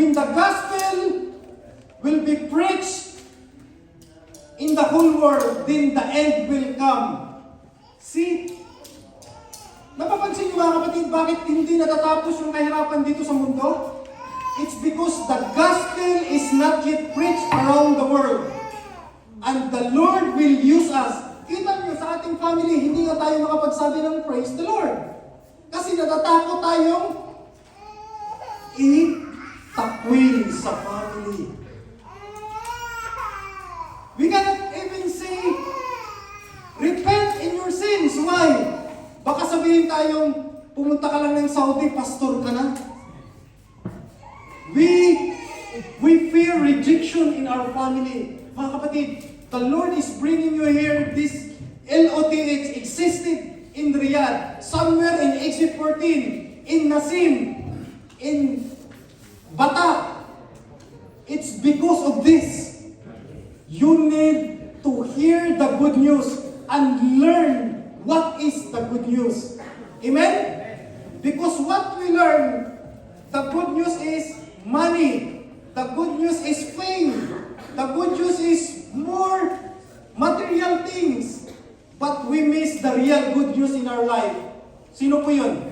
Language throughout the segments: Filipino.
when the gospel will be preached in the whole world, then the end will come. See? Napapansin niyo mga kapatid, bakit hindi natatapos yung kahirapan dito sa mundo? It's because the gospel is not yet preached around the world. And the Lord will use us. Kita niyo sa ating family, hindi nga tayo makapagsabi ng praise the Lord. Kasi natatakot tayong itakwil sa family. We cannot even say, repent in your sins. Why? Baka sabihin tayong, pumunta ka lang ng Saudi, pastor ka na. We fear rejection in our family. Mga kapatid, the Lord is bringing you here. This LOTH existed in Riyadh, somewhere in Exit 14, in Nasim, in Batak. It's because of this. You need to hear the good news and learn what is the good news. Amen? Because what we learn, the good news is money. The good news is fame. The good news is more material things. But we miss the real good news in our life. Sino po yun?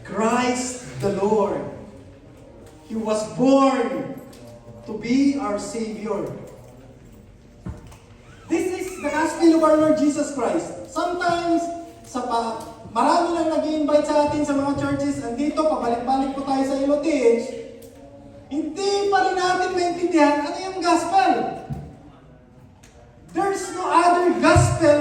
Christ the Lord. He was born to be our Savior. This is the gospel of our Lord Jesus Christ. Sometimes, marami lang nag-i-invite sa atin sa mga churches, andito, pabalik-balik po tayo sa LOTH, hindi pa rin natin maintindihan ano yung gospel. There's no other gospel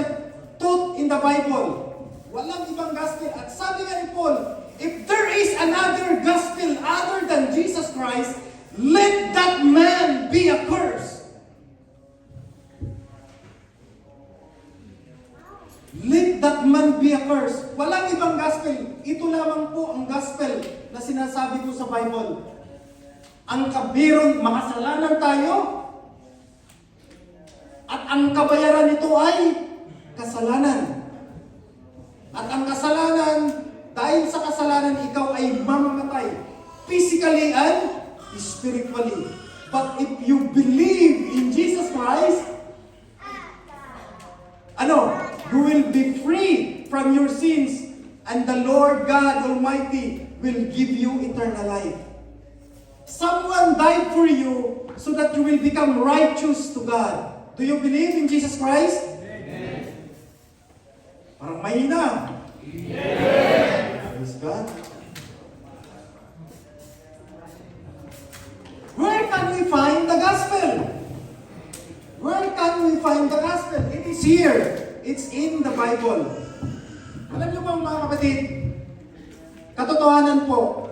taught in the Bible. Walang ibang gospel. At sabi nga ni Paul, if there is another gospel other than Jesus Christ, let that man be accursed. Let that man be accursed. Walang ibang gospel. Ito lamang po ang gospel na sinasabi ko sa Bible. Ang kabirong makasalanan tayo, at ang kabayaran nito ay kasalanan. At ang kasalanan, dahil sa kasalanan, ikaw ay mamamatay. Physically and spiritually. But if you believe in Jesus Christ, you will be free from your sins, and the Lord God Almighty will give you eternal life. Someone died for you so that you will become righteous to God. Do you believe in Jesus Christ? Amen. Parang mahina. Amen. Praise God. Where can we find the gospel? Where can we find the gospel? It is here. It's in the Bible. Alam niyo ba mga kapatid, katotohanan po,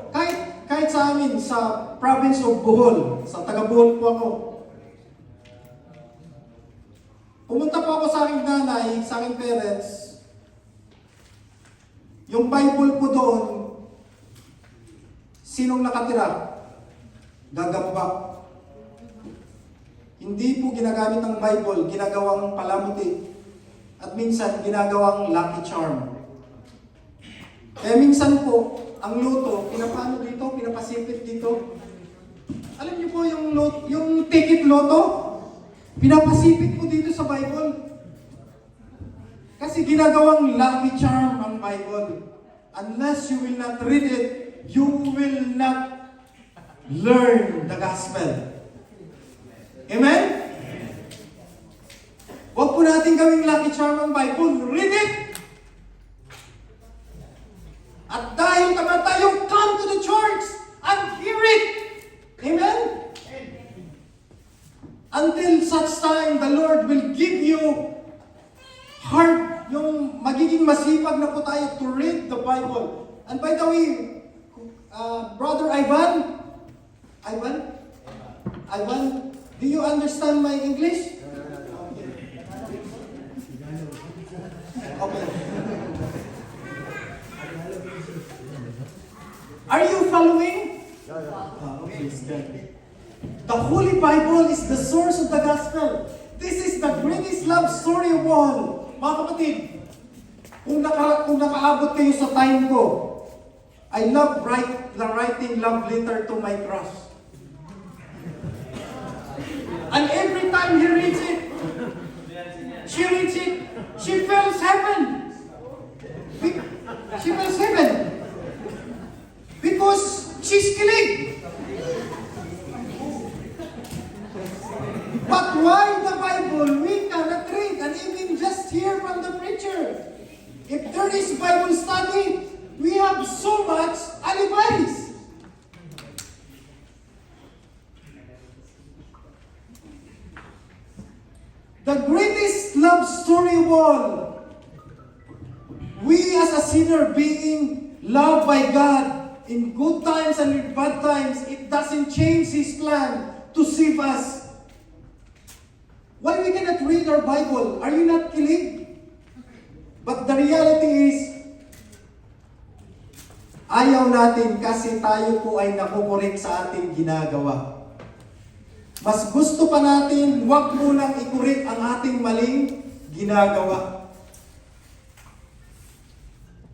kahit sa amin, sa province of Bohol, sa taga Bohol po ako, pumunta po ako sa aking nanay, sa aking parents, yung Bible po doon, sinong nakatira? Gagambak. Hindi po ginagamit ang Bible, ginagawang palamuti. At minsan, ginagawang lucky charm. Kaya minsan po, ang luto, pinapano dito, pinapasipit dito. Alam niyo po yung ticket loto, pinapasipit po dito sa Bible. Kasi ginagawang lucky charm ang Bible. Unless you will not read it, you will not learn the gospel. Amen? Huwag po natin gawing lucky charm ang Bible. Read it! At dahil naman tayo, come to the church and hear it! Amen? Until such time, the Lord will give you heart, yung magiging masipag na po tayo to read the Bible. And by the way, Brother Ivan, do you understand my English? Okay. Are you following? Okay. The Holy Bible is the source of the gospel. This is the greatest love story of all. Mga kapatid, kung nakaabot kayo sa time ko, I love writing love letter to my crush. And every time he reads it, she reads it, she feels heaven. She feels heaven. Because she's kilig. But why the Bible? We cannot read and even just hear from the preacher. If there is Bible study, we have so much alibis. The greatest love story of all. We as a sinner being loved by God in good times and in bad times, it doesn't change His plan to save us. Why we cannot read our Bible? Are you not kilig? But the reality is, ayaw natin kasi tayo po ay nakukorek sa ating ginagawa. Mas gusto pa natin, huwag munang ikurik ang ating maling ginagawa.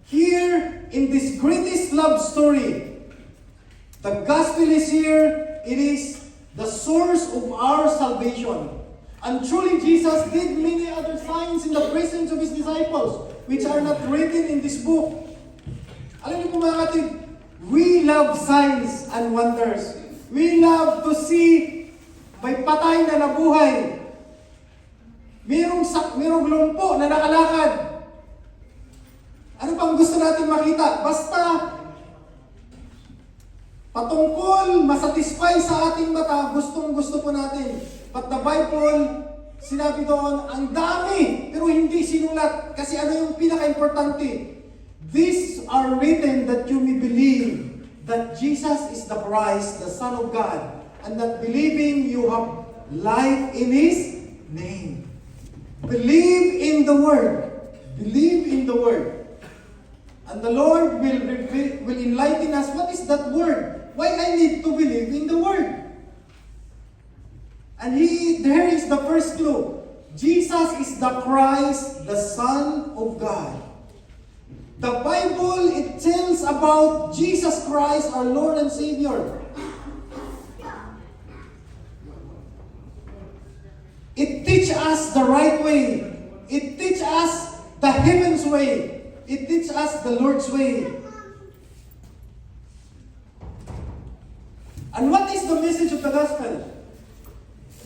Here, in this greatest love story, the gospel is here. It is the source of our salvation. And truly, Jesus did many other signs in the presence of His disciples, which are not written in this book. Alam niyo po mga kapatid, we love signs and wonders. We love to see may patay na nabuhay. Merong lumpo na nakalakad. Ano pang gusto natin makita? Basta patungkol, masatisfy sa ating mata, gustong-gusto po natin. But the Bible, sinabi doon, ang dami, pero hindi sinulat. Kasi ano yung pinaka-importante? These are written that you may believe that Jesus is the Christ, the Son of God, and that believing you have life in His name. Believe in the Word. Believe in the Word. And the Lord will enlighten us. What is that Word? Why I need to believe in the Word? And there is the first clue. Jesus is the Christ, the Son of God. The Bible, it tells about Jesus Christ, our Lord and Savior. It teaches us the right way. It teaches us the heaven's way. It teaches us the Lord's way. And what is the message of the gospel?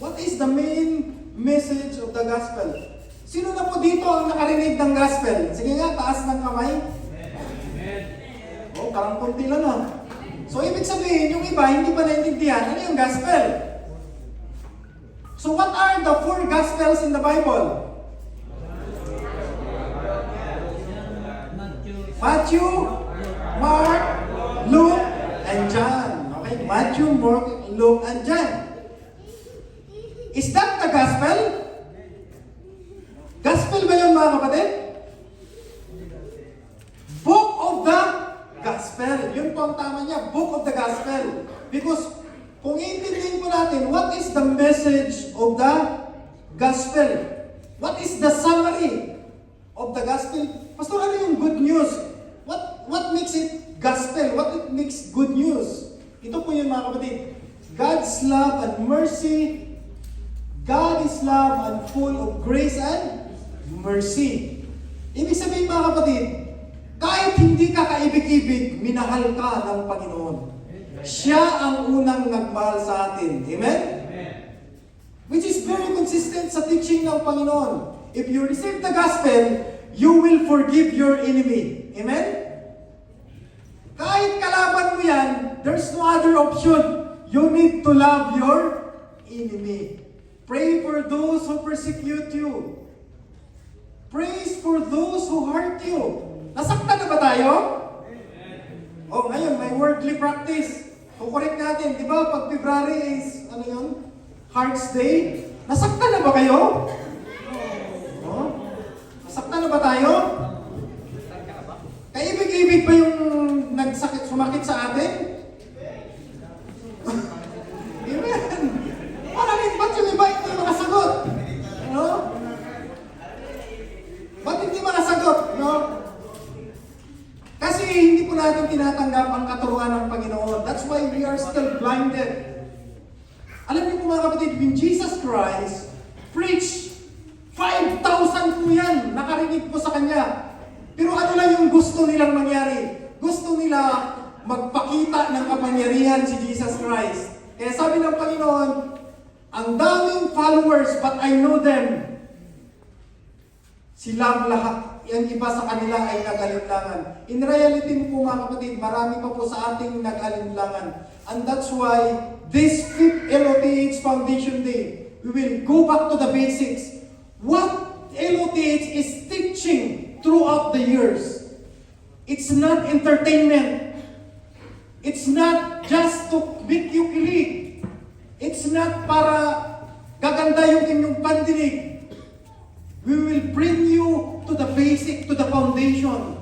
What is the main message of the gospel? Sino na po dito ang nakarinig ng gospel? Sige nga, taas ng kamay. Amen. Oh, parang konti lang ah. So, ibig sabihin, yung iba, hindi pa naintindihan. Ano yung gospel? So, what are the 4 gospels in the Bible? Matthew, Mark, Luke, and John. Okay, Matthew, Mark, Luke, and John. Is that the gospel? Gospel ba yun mga kapatid? Book of the gospel. Yun po ang tama niya, book of the gospel. Because kung iintindihin po natin, what is the message of the gospel? What is the summary of the gospel? Pastor, ano yung good news? What makes it gospel? What makes good news? Ito po yun mga kapatid. God's love and mercy. God is love and full of grace and mercy. Ibig sabihin mga kapatid, kahit hindi ka kaibig-ibig, minahal ka ng Panginoon. Siya ang unang nagmahal sa atin. Amen? Which is very consistent sa teaching ng Panginoon. If you receive the gospel, you will forgive your enemy. Amen? Kahit kalaban mo yan, there's no other option. You need to love your enemy. Pray for those who persecute you. Praise for those who hurt you. Nasaktan na ba tayo? Oh, ngayon, may worldly practice. Kukorek natin, di ba? Pag February is, ano yun? Hearts Day. Nasaktan na ba kayo? Oh? Nasaktan na ba tayo? Kaibig-ibig ba yung sumakit sa atin? Amen. Parang ba't yung iba hindi makasagot? No? Ba't hindi makasagot? No? Kasi hindi po natin tinatanggap ang katuruan ng Panginoon. That's why we are still blinded. Alam niyo po mga kapatid, when Jesus Christ preached, 5,000 po yan, nakarinig po sa Kanya. Pero ano lang yung gusto nilang mangyari? Gusto nila magpakita ng kapangyarihan si Jesus Christ. Kaya sabi ng Panginoon, ang daming followers, but I know them. Silang lahat, yung iba sa kanila ay nag-alinlangan. In reality po mga kapatid, marami pa po sa ating nag-alinlangan. And that's why this 5th LOTH Foundation Day, we will go back to the basics. What LOTH is teaching throughout the years. It's not entertainment. It's not just to make you kilig. It's not para gaganda yung inyong pandinig. We will bring you to the basic, to the foundation.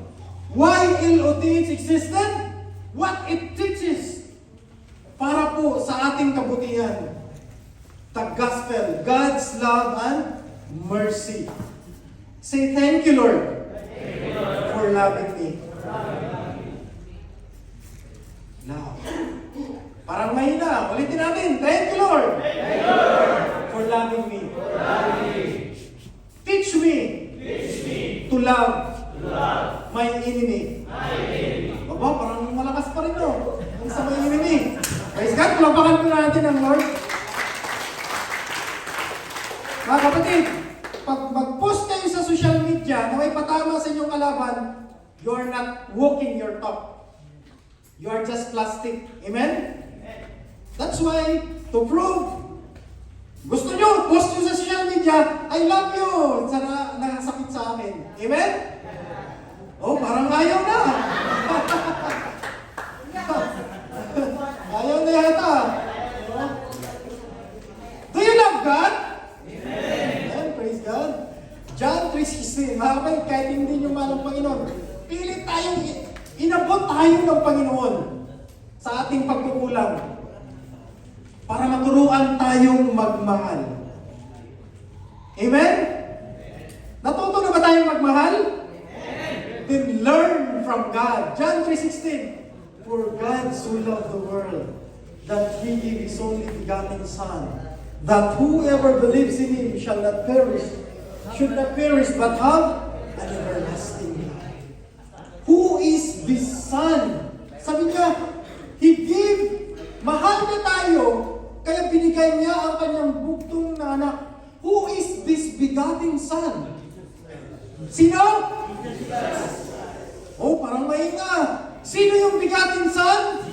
Why LOTH existed? What it teaches. Para po sa ating kabutihan. The gospel, God's love and mercy. Say thank you, Lord, for loving me. Love. Parang mahina. Ulitin natin. Thank you, Lord, for loving me. Teach me to love my enemy. Baba, parang malakas pa rin, no? Ang sa my enemy. Praise God, palapakan po natin ang Lord. Mga kapatid, pag mag-post kayo sa social media na may patama sa inyong kalaban, you are not walking your talk. You are just plastic. Amen? That's why, to prove, gusto nyo, post nyo sa social media, I love you! Sana nakasakit sa akin. Amen? Oh, parang ayaw na. Ayaw na yata. Do you love God? Amen. Praise God. John 3:16. Mga kapatid, kahit hindi nyo mahal ang Panginoon, pilit tayong inabot tayo ng Panginoon sa ating pagkukulang para maturuan tayong magmahal. Amen? Natuto na ba tayong magmahal? Then learn from God. John 3:16. For God so loved the world that He gave His only begotten Son, that whoever believes in Him shall not perish, should not perish, but have an everlasting life. Who is this Son? Sabi niya, He gave, mahal niya tayo, kaya binigay niya ang kanyang bugtong na anak. Who is this begotten Son? Sino? Oh, parang mahina. Sino yung begotten Son?